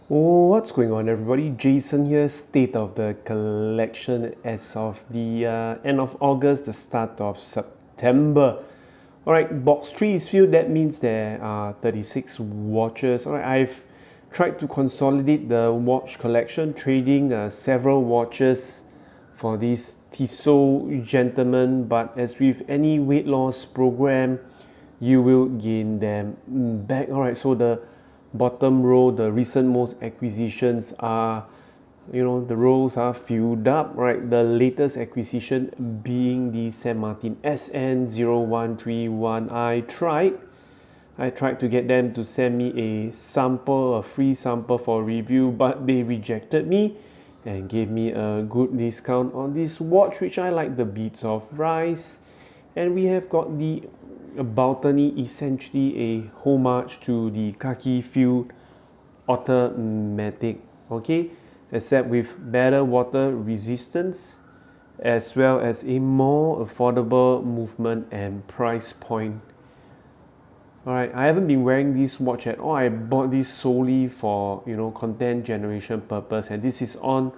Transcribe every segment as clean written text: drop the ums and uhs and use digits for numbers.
Oh, what's going on, everybody? Jason here, state of the collection as of the end of August, the start of September. All right, box 3 is filled. That means there are 36 watches. All right, I've tried to consolidate the watch collection, trading several watches for this Tissot gentleman. But as with any weight loss program, you will gain them back. All right, so the bottom row, the recent most acquisitions are, the rows are filled up, right? The latest acquisition being the San Martin SN0131. I tried to get them to send me a free sample for review, but they rejected me and gave me a good discount on this watch, which I like the beats of rice. And we have got the balcony, essentially a homage to the khaki field automatic, okay, except with better water resistance as well as a more affordable movement and price point. Alright, I haven't been wearing this watch at all. I bought this solely for content generation purpose, and this is on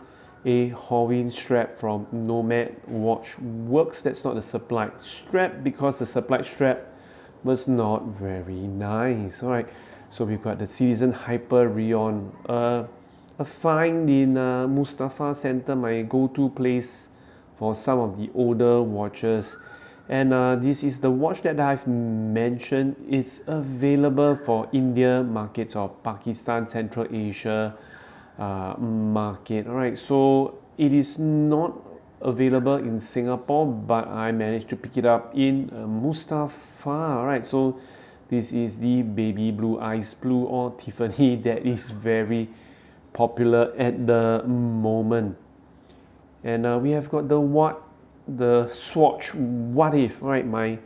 a Hawin strap from Nomad Watch Works. That's not the supplied strap because the supplied strap was not very nice. Alright, so we've got the Citizen Hyperion, a find in Mustafa Center, my go-to place for some of the older watches. And this is the watch that I've mentioned. It's available for India markets or Pakistan, Central Asia market. All right, so it is not available in Singapore, but I managed to pick it up in Mustafa. All right, so this is the baby blue, ice blue, or Tiffany that is very popular at the moment. And we have got the Swatch What If, right? My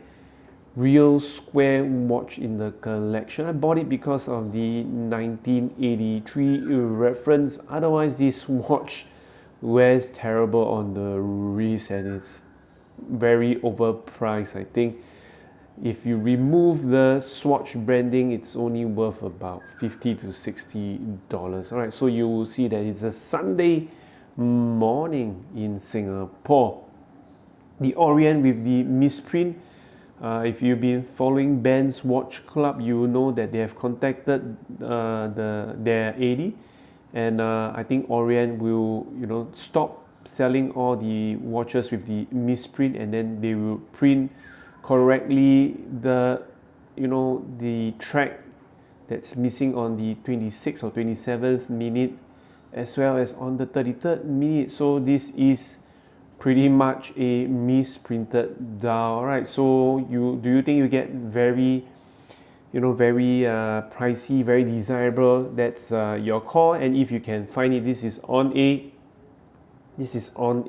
real square watch in the collection. I bought it because of the 1983 reference. Otherwise, this watch wears terrible on the wrist and it's very overpriced. I think if you remove the Swatch branding, it's only worth about $50 to $60. All right, so you will see that it's a Sunday morning in Singapore. The Orient with the misprint. If you've been following Ben's Watch Club, you will know that they have contacted their AD, and I think Orient will stop selling all the watches with the misprint, and then they will print correctly the track that's missing on the 26th or 27th minute as well as on the 33rd minute. So this is pretty much a misprinted dial, right? So do you think you get very pricey, very desirable? That's your call. And if you can find it, this is on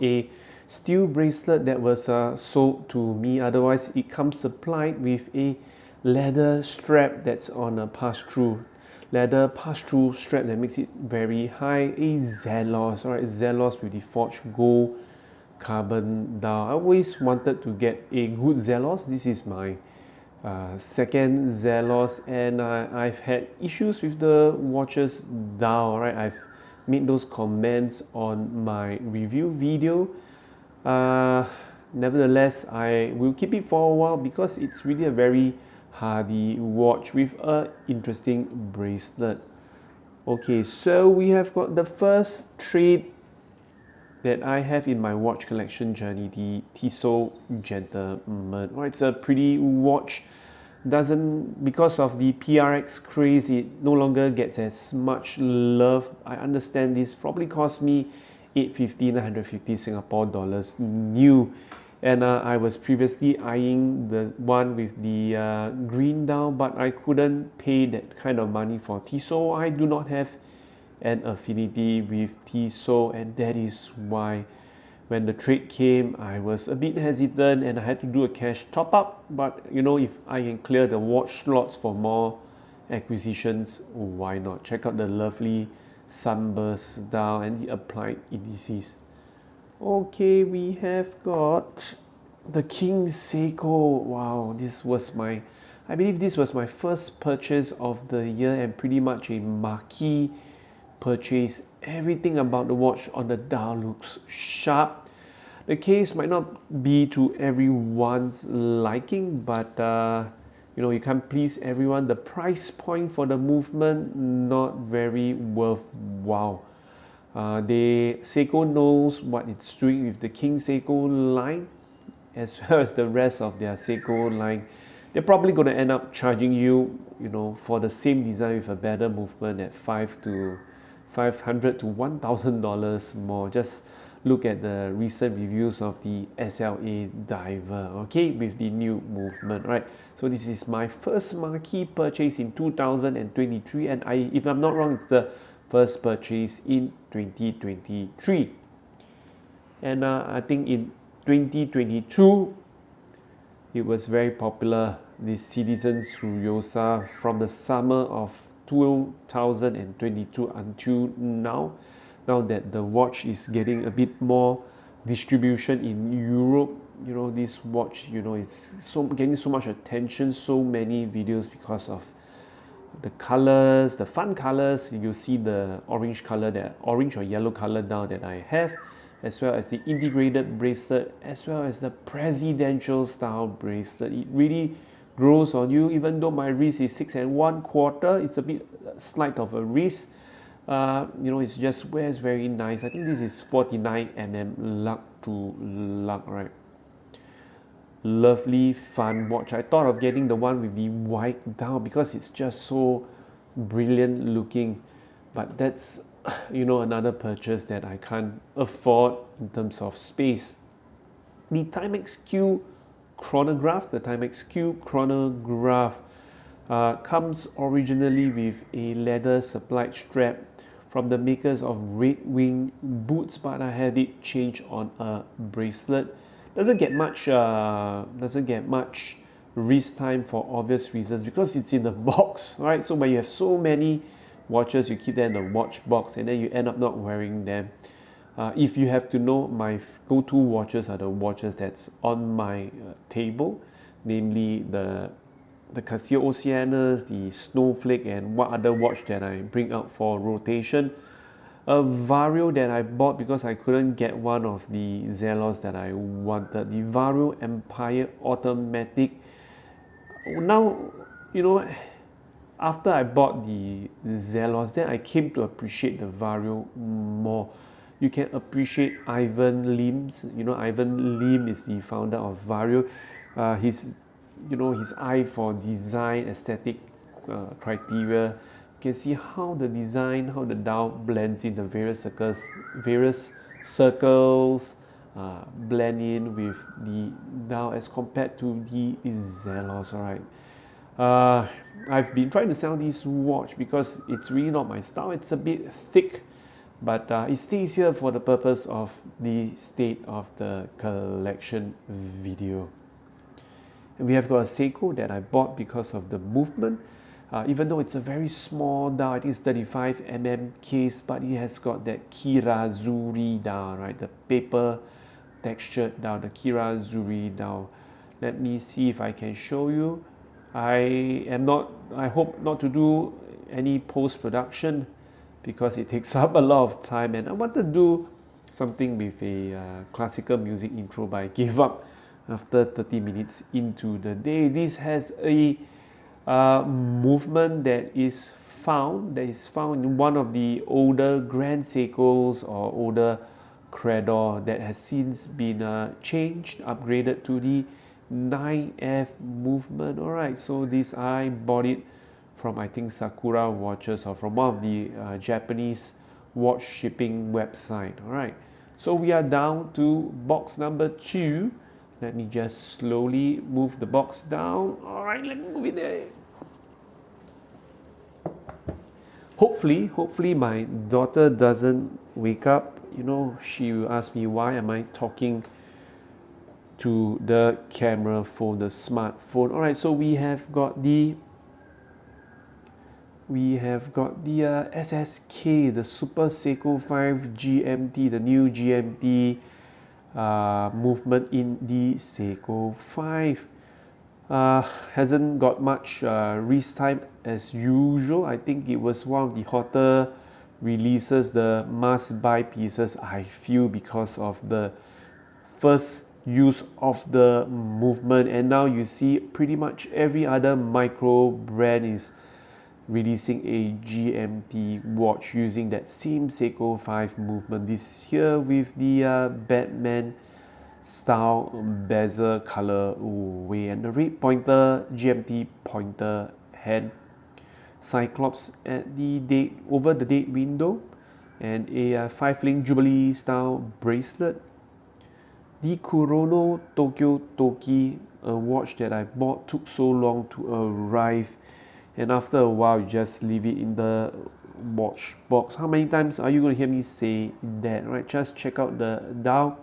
a steel bracelet that was sold to me. Otherwise, it comes supplied with a leather strap that's on a pass-through strap that makes it very high. A Zelos, all right, Zelos with the forged gold carbon dial. I always wanted to get a good Zelos. This is my second Zelos, and I've had issues with the watches dial, right? I've made those comments on my review video. uh, Nevertheless, I will keep it for a while because it's really a very hardy watch with a interesting bracelet. Okay, so we have got the first trade that I have in my watch collection journey, the Tissot Gentleman. Well, it's a pretty watch. Doesn't, because of the PRX craze, it no longer gets as much love. I understand this probably cost me 850, 950 Singapore dollars new. And I was previously eyeing the one with the green dial, but I couldn't pay that kind of money for Tissot. I do not have an affinity with Tissot, and that is why when the trade came, I was a bit hesitant and I had to do a cash top up. But if I can clear the watch slots for more acquisitions, why not? Check out the lovely sunburst dial and the applied indices. Okay, we have got the King Seiko. Wow, I believe this was my first purchase of the year and pretty much a marquee purchase. Everything about the watch on the dial looks sharp. The case might not be to everyone's liking, but you can't please everyone. The price point for the movement not very worthwhile. Seiko knows what it's doing with the King Seiko line, as well as the rest of their Seiko line. They're probably going to end up charging you, for the same design with a better movement at $500 to $1,000 more. Just look at the recent reviews of the SLA diver, okay, with the new movement, right? So this is my first marquee purchase in 2023, and if I'm not wrong, it's the first purchase in 2023. And I think in 2022, it was very popular, this Citizen Suryosa, from the summer of 2022 until now. Now that the watch is getting a bit more distribution in Europe, this watch, it's getting so much attention, so many videos because of the colors, the fun colors. You see the orange or yellow color now that I have, as well as the integrated bracelet, as well as the presidential style bracelet. It really grows on you. Even though my wrist is 6 1/4, it's a bit slight of a wrist. It's just wears very nice. I think this is 49 lug to lug, right? Lovely fun watch. I thought of getting the one with the white dial because it's just so brilliant looking, but that's another purchase that I can't afford in terms of space. The Timex Q chronograph comes originally with a leather supplied strap from the makers of Red Wing boots, but I had it changed on a bracelet. Doesn't get much wrist time for obvious reasons because it's in the box, right? So when you have so many watches, you keep them in the watch box and then you end up not wearing them. If you have to know, my go-to watches are the watches that's on my table, namely the Casio Oceanus, the Snowflake, and what other watch that I bring out for rotation. A Vario that I bought because I couldn't get one of the Zelos that I wanted. The Vario Empire Automatic. Now, after I bought the Zelos, then I came to appreciate the Vario more. You can appreciate Ivan Lim's. Ivan Lim is the founder of Vario. His eye for design, aesthetic criteria. You can see how the design, how the dial blends in the various circles blend in with the dial as compared to the Zelos. Alright. I've been trying to sell this watch because it's really not my style. It's a bit thick, but it stays here for the purpose of the state of the collection video. And we have got a Seiko that I bought because of the movement. Even though it's a very small dial, I think it's 35 case, but it has got that Kirazuri dial, right? The paper textured dial, the Kirazuri dial. Let me see if I can show you. I hope not to do any post-production because it takes up a lot of time, and I want to do something with a classical music intro, but I gave up after 30 minutes into the day. This has a movement that is found in one of the older Grand Seikos or older Credor that has since been changed, upgraded to the 9F movement. Alright, so this I bought it from, I think, Sakura Watches, or from one of the Japanese watch shipping website. Alright, so we are down to box number 2. Let me just slowly move the box down. Alright, let me move it there. Hopefully my daughter doesn't wake up. She will ask me, why am I talking to the camera phone, the smartphone. Alright, so we have got the SSK, the Super Seiko 5 GMT, the new GMT movement in the Seiko 5. Hasn't got much wrist time as usual. I think it was one of the hotter releases the must buy pieces, I feel, because of the first use of the movement, and now you see pretty much every other micro brand is releasing a GMT watch using that same Seiko 5 movement. This here with the Batman style bezel color way, and the red pointer GMT pointer hand, Cyclops at the date over the date window, and a 5-link Jubilee style bracelet. The Kurono Tokyo Toki, a watch that I bought, took so long to arrive, and after a while you just leave it in the watch box. How many times are you going to hear me say that, right? Just check out the dial.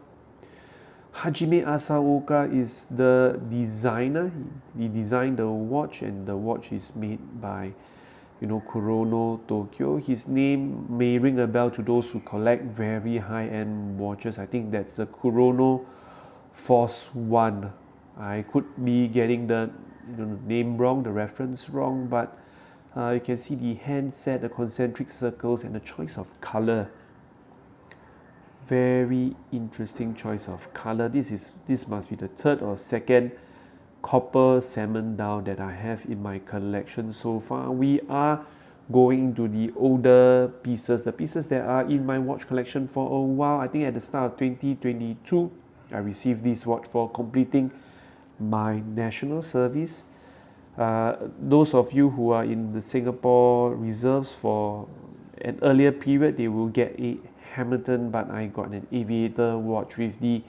Hajime Asaoka is the designer. He designed the watch, and the watch is made by Kurono Tokyo. His name may ring a bell to those who collect very high-end watches. I think that's the Kurono Force One. I could be getting the name wrong, the reference wrong, but you can see the handset, the concentric circles, and the choice of color. Very interesting choice of color. This must be the third or second copper salmon dial that I have in my collection so far. We are going to the older pieces, the pieces that are in my watch collection for a while. I think at the start of 2022, I received this watch for completing my national service. Those of you who are in the Singapore reserves for an earlier period, they will get a Hamilton, but I got an aviator watch with the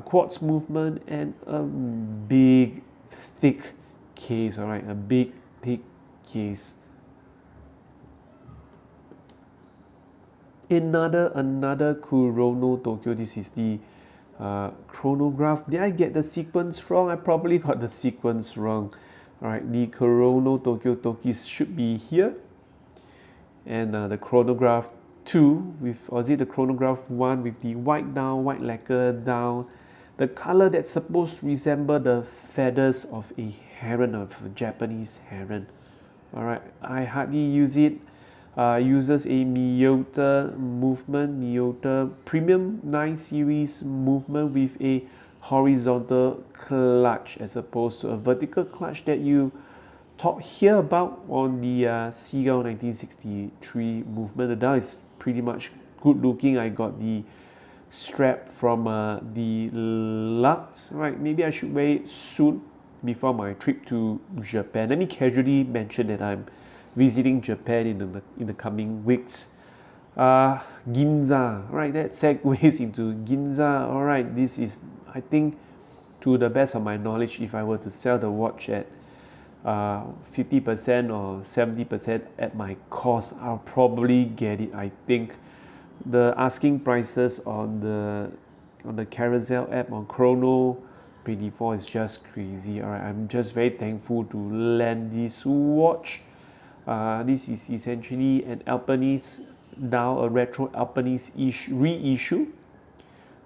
quartz movement and a big thick case. All right, a big thick case. Another Kurono Tokyo. This is the chronograph. Did I get the sequence wrong? I probably got the sequence wrong. All right, the Kurono Tokyo Tokis should be here, and the chronograph 2 with, or is it the chronograph 1 with the white down, white lacquer down, the color that's supposed to resemble the feathers of a heron, of a Japanese heron. All right, I hardly use it. Uses a Miyota movement, Miyota Premium 9 series movement with a horizontal clutch as opposed to a vertical clutch that you talk here about on the Seagull 1963 movement. The dial is pretty much good looking. I got the strap from the Lux, right? Maybe I should wear it soon before my trip to Japan. Let me casually mention that I'm visiting Japan in the coming weeks. Ginza, right? That segues into Ginza. All right, this is, I think, to the best of my knowledge, if I were to sell the watch at 50% or 70% at my cost, I'll probably get it. I think the asking prices on the Carousel app on Chrono 24 is just crazy. All right, I'm just very thankful to land this watch. This is essentially an Alpinist dial, a retro Alpinist reissue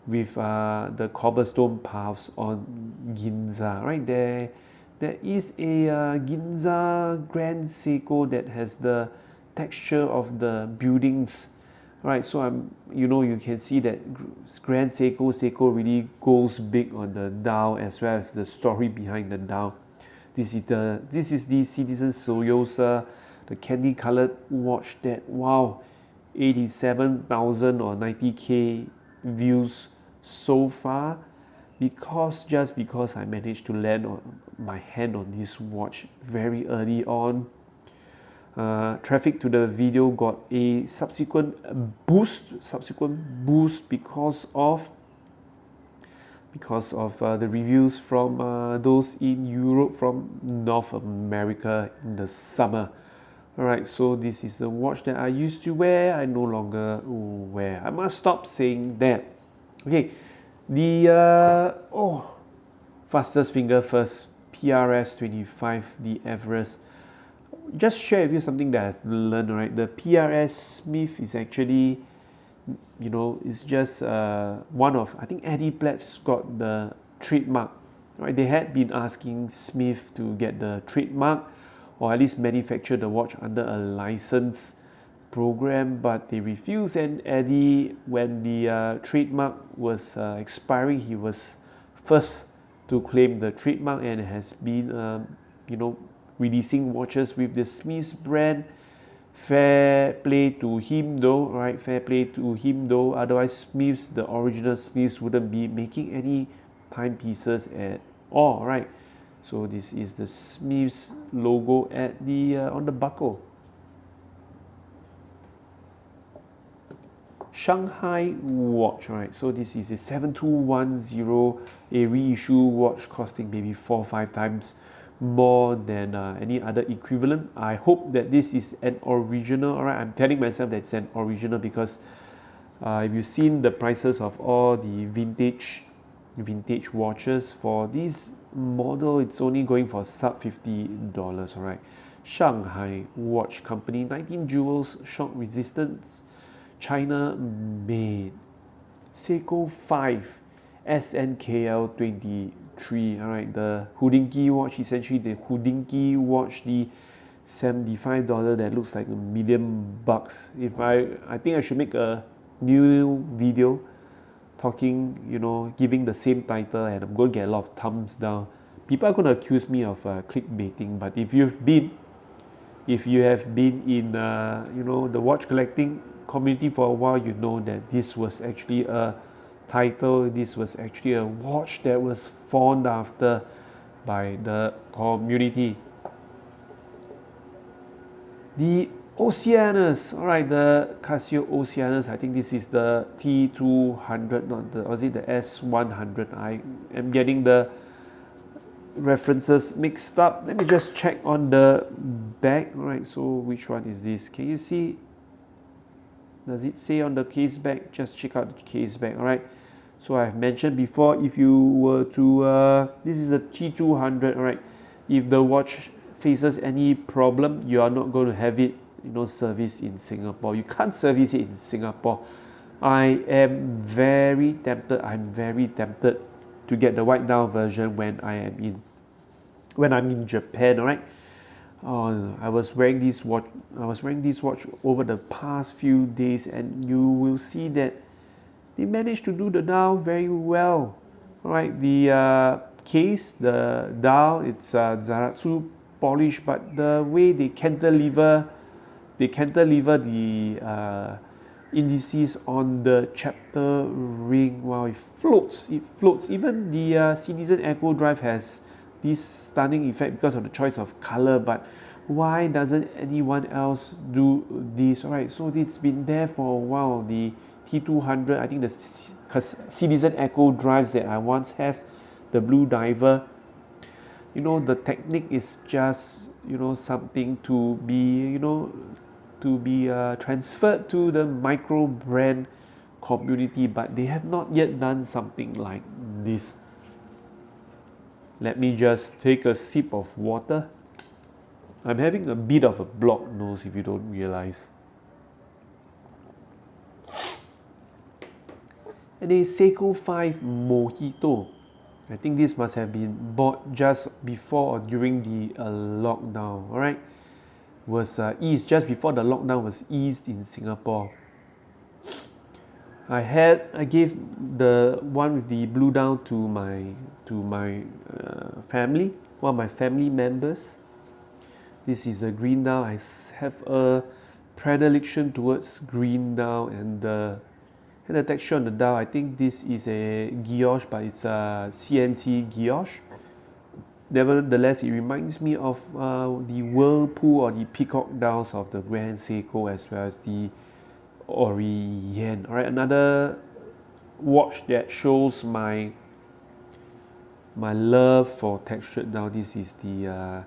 with the cobblestone paths on Ginza. Right there, there is a Ginza Grand Seiko that has the texture of the buildings. Right, so you can see that Grand Seiko really goes big on the dial as well as the story behind the dial. This is the Citizen Soyosa, the candy colored watch that, wow, 87,000 or 90k views so far, just because I managed to land on my hand on this watch very early on. Traffic to the video got a subsequent boost because of the reviews from those in Europe, from North America in the summer. Alright, so this is a watch that I used to wear, I no longer wear. I must stop saying that. Okay, the fastest finger first, PRS 25, the Everest. Just share with you something that I've learned, right? The PRS Smith is actually, it's just one of, I think Eddie Platts got the trademark, right? They had been asking Smith to get the trademark, or at least manufacture the watch under a license program, but they refused. And Eddie, when the trademark was expiring, he was first to claim the trademark and has been, you know, releasing watches with the Smiths brand. Fair play to him though, right? Fair play to him though. Otherwise, Smiths, the original Smiths, wouldn't be making any timepieces at all, right? So this is the Smiths logo at the on the buckle. Shanghai watch, right? So this is a 7210, a reissue watch costing maybe 4 or 5 times more than any other equivalent. I hope that this is an original. All right, I'm telling myself that it's an original because if you've seen the prices of all the vintage watches for this model, it's only going for sub $50. All right, Shanghai Watch Company, 19 jewels, shock resistance, China made. Seiko 5 SNKL 23. All right, the Houdinki watch, essentially the Houdinki watch, the $75 that looks like $1,000,000. If I think I should make a new video talking, you know, giving the same title, and I'm going to get a lot of thumbs down. People are going to accuse me of clickbaiting, but if you have been in you know, the watch collecting community for a while, you know that this was actually a title, this was actually a watch that was fawned after by the community. The Oceanus, all right, the Casio Oceanus. I think this is the T200, not the, or is it the S100? I am getting the references mixed up. Let me just check on the back. All right, so which one is this? Can you see? Does it say on the case back? Just check out the case back. All right, so I've mentioned before, if you were to this is a T200. All right, if the watch faces any problem, you are not going to have it, you know, serviced in Singapore. You can't service it in Singapore. I am very tempted. I'm very tempted to get the white down version when I'm in Japan. All right. I was wearing this watch. Over the past few days, and you will see that they managed to do the dial very well. All right. The case, the dial, it's Zaratsu polish, but the way they cantilever the indices on the chapter ring, wow, it floats. Even the Citizen Echo Drive has this stunning effect because of the choice of color, but why doesn't anyone else do this? All right, so it's been there for a while. The T200, I think the Citizen Echo Drives that I once have, the Blue Diver, you know, the technique is just, you know, something to be, transferred to the micro brand community, but they have not yet done something like this. Let me just take a sip of water. I'm having a bit of a blocked nose, if you don't realize. And a Seiko 5 Mojito. I think this must have been bought just before or during the lockdown. All right, was eased just before the lockdown was eased in Singapore. I gave the one with the blue down to my family, one of my family members. This is the green down. I have a predilection towards green down, and the texture on the dial. I think this is a guilloche, but it's a CNC guilloche. Nevertheless, it reminds me of the Whirlpool or the Peacock dials of the Grand Seiko, as well as the Orient. All right, another watch that shows my love for textured dial. This is the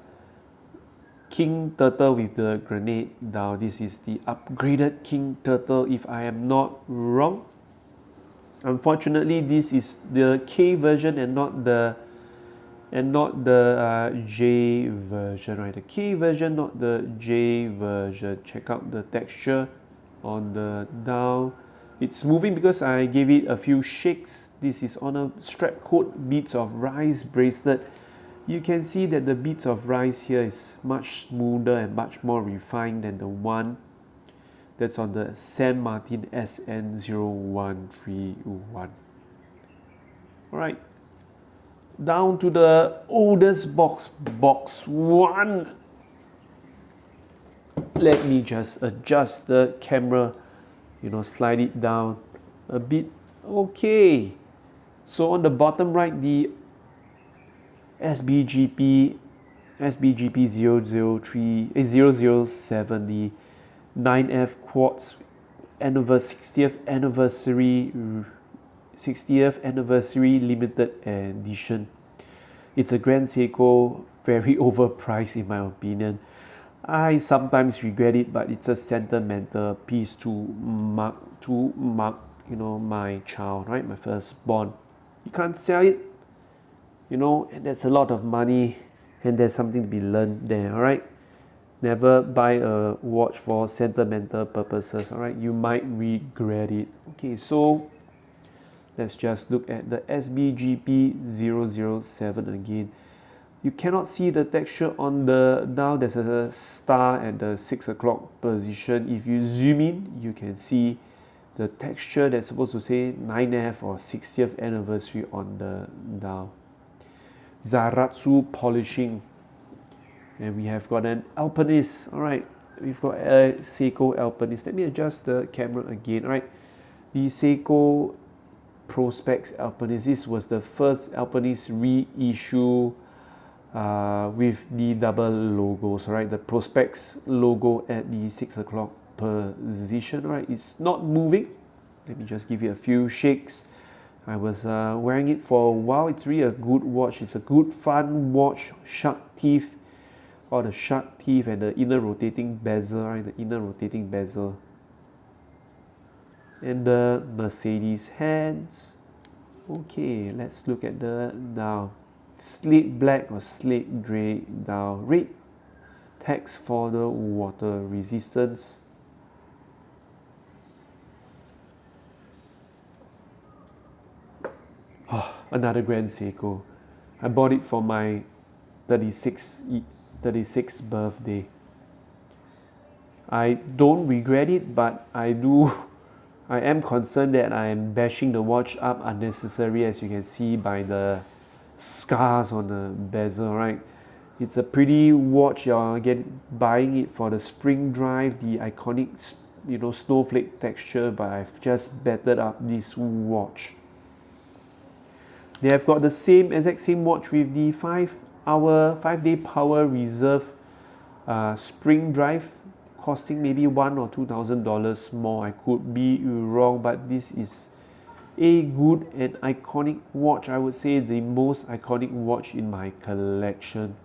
King Turtle with the grenade dial. This is the upgraded King Turtle, if I am not wrong. Unfortunately, this is the K version and not the J version, right? The K version, not the J version. Check out the texture on the dial. It's moving because I gave it a few shakes. This is on a strap coat beads of rice bracelet. You can see that the beads of rice here is much smoother and much more refined than the one That's on the San Martin SN0131. Alright, down to the oldest box, box 1. Let me just adjust the camera, slide it down a bit. Okay, so on the bottom right, the SBGP 007, the 9F quartz 60th anniversary limited edition. It's a Grand Seiko, very overpriced in my opinion. I sometimes regret it, but it's a sentimental piece to mark my child, right, my firstborn. You can't sell it, and that's a lot of money, and there's something to be learned there. All right, never buy a watch for sentimental purposes. All right, you might regret it. Okay, so let's just look at the SBGP 007 again. You cannot see the texture on the dial. There's a star at the 6 o'clock position. If you zoom in, you can see the texture that's supposed to say 9F or 60th anniversary on the dial. Zaratsu polishing, and we have got an Alpinist. All right, we've got a Seiko Alpinist. Let me adjust the camera again. All right, the Seiko Prospex Alpinist. This was the first Alpinist reissue with the double logos. All right, the Prospex logo at the 6 o'clock position. All right, it's not moving. Let me just give you a few shakes. I was wearing it for a while. It's really a good watch. It's a good fun watch. Shark teeth, or the shark teeth, and the inner rotating bezel, right? The inner rotating bezel, and the Mercedes hands. Okay, let's look at the dial. Slate black or slate gray dial. Red text for the water resistance. Oh, another Grand Seiko. I bought it for my 36th birthday. I don't regret it, but I am concerned that I am bashing the watch up unnecessarily, as you can see by the scars on the bezel, right? It's a pretty watch. You're buying it for the spring drive, the iconic snowflake texture, but I've just battered up this watch. They have got the exact same watch with the 5-day power reserve spring drive, costing maybe $1,000 or $2,000 more. I could be wrong, but this is a good and iconic watch. I would say the most iconic watch in my collection.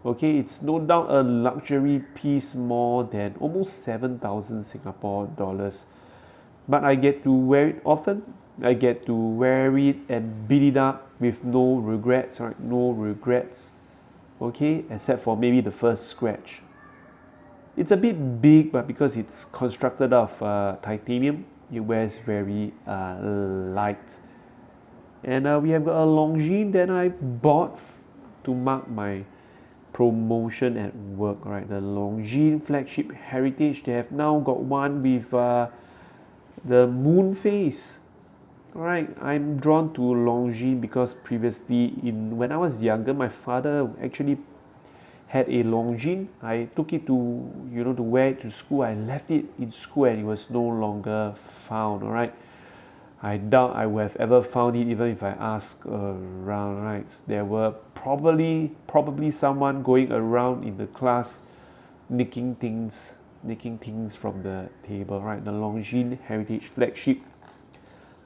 Okay, it's no doubt a luxury piece, more than almost 7,000 Singapore dollars. But I get to wear it often. I get to wear it and beat it up with no regrets, right? No regrets. Okay, except for maybe the first scratch. It's a bit big, but because it's constructed of titanium, it wears very light. And we have got a Longines that I bought to mark my promotion at work. Right, the Longines flagship heritage. They have now got one with the moon face. Alright, I'm drawn to Longines because previously, when I was younger, my father actually had a Longines. I took it to wear it to school. I left it in school and it was no longer found. Alright, I doubt I would have ever found it even if I asked around. Right, there were probably someone going around in the class nicking things from the table. Right, the Longines heritage flagship.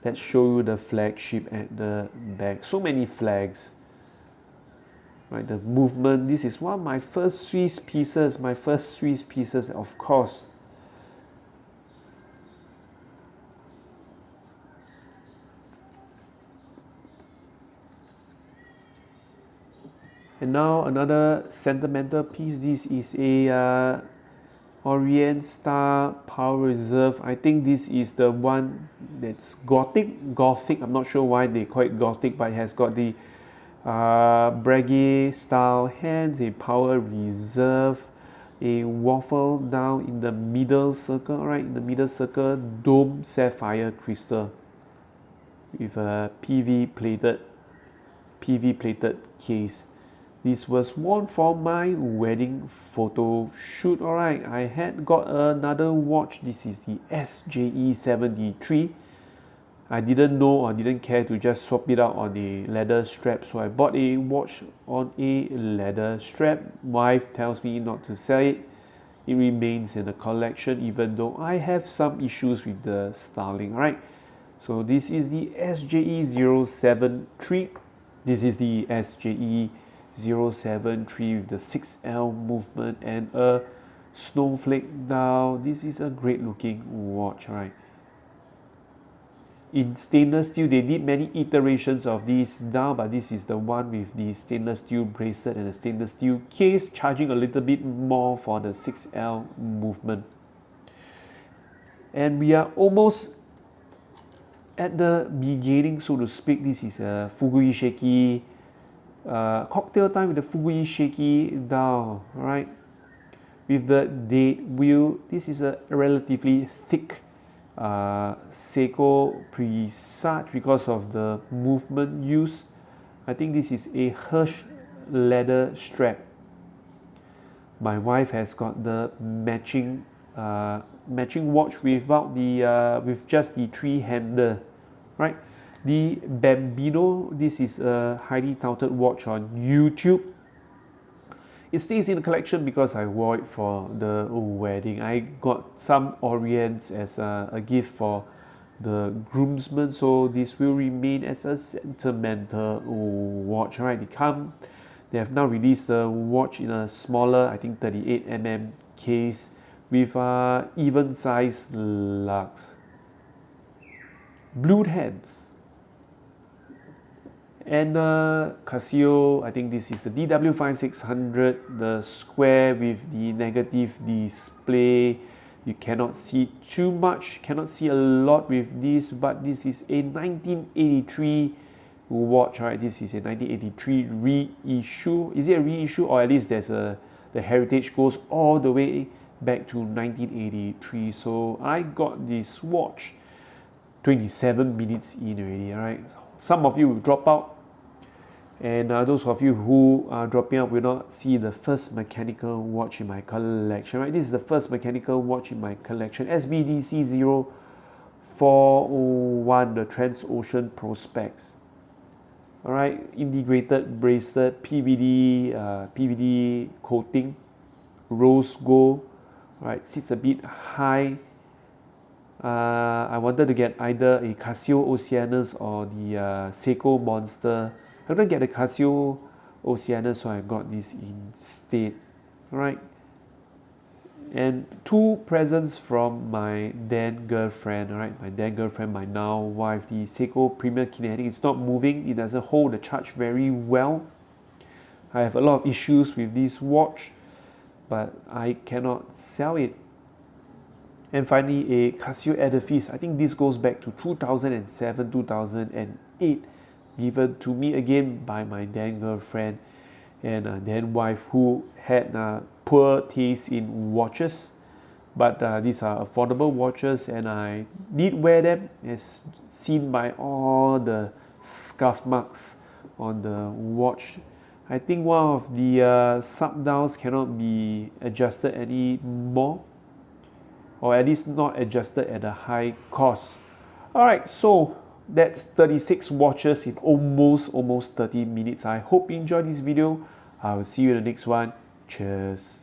Let's show you the flagship at the back. So many flags. Right, the movement. This is one of my first Swiss pieces. Of course. And now another sentimental piece. This is a Orient Star Power Reserve. I think this is the one that's Gothic. I'm not sure why they call it Gothic, but it has got the Breguet style hands, a Power Reserve. a waffle down in the middle circle, right? In the middle circle, dome sapphire crystal with a PV plated case. This was worn for my wedding photo shoot. Alright, I had got another watch. This is the SJE73. I didn't know or didn't care to just swap it out on a leather strap, so I bought a watch on a leather strap. Wife tells me not to sell it. It remains in the collection even though I have some issues with the styling. Alright, so this is the SJE073. This is the SJE073 with the 6L movement and a snowflake dial. This is a great looking watch, right? In stainless steel, they did many iterations of this dial, but this is the one with the stainless steel bracelet and the stainless steel case, charging a little bit more for the 6L movement. And we are almost at the beginning, so to speak. This is a Fugui Shaky cocktail time with the Fugui Shaky dial, right? With the date wheel. This is a relatively thick Seiko presage because of the movement used. I think this is a Hirsch leather strap. My wife has got the matching watch without the with just the three handle, right? The Bambino, this is a highly touted watch on YouTube. It stays in the collection because I wore it for the wedding. I got some Orients as a gift for the groomsmen, so this will remain as a sentimental watch, right? They have now released the watch in a smaller, I think 38mm case with even size lugs. Blued hands. And Casio, I think this is the DW5600, the square with the negative display. You cannot see too much, cannot see a lot with this, but this is a 1983 watch, right? This is a 1983 reissue. Is it a reissue, or at least the heritage goes all the way back to 1983. So I got this watch 27 minutes in already, alright? Some of you will drop out, and those of you who are dropping out will not see the first mechanical watch in my collection, right? This is the first mechanical watch in my collection, SBDC 0401, the Transocean Prospects. Alright, integrated bracelet, PVD coating, rose gold. Alright, sits a bit high. I wanted to get either a Casio Oceanus or the Seiko Monster. I couldn't get the Casio Oceanus, so I got this instead. Alright, and two presents from my then girlfriend. Alright, my then girlfriend, my now wife, the Seiko Premier Kinetic. It's not moving, it doesn't hold the charge very well. I have a lot of issues with this watch, but I cannot sell it. And finally, a Casio Edifice. I think this goes back to 2007, 2008, given to me again by my then girlfriend and then wife, who had poor taste in watches. But these are affordable watches, and I did wear them, as seen by all the scuff marks on the watch. I think one of the sub-dials cannot be adjusted anymore, or at least not adjusted at a high cost. Alright, so that's 36 watches in almost 30 minutes. I hope you enjoyed this video. I will see you in the next one. Cheers.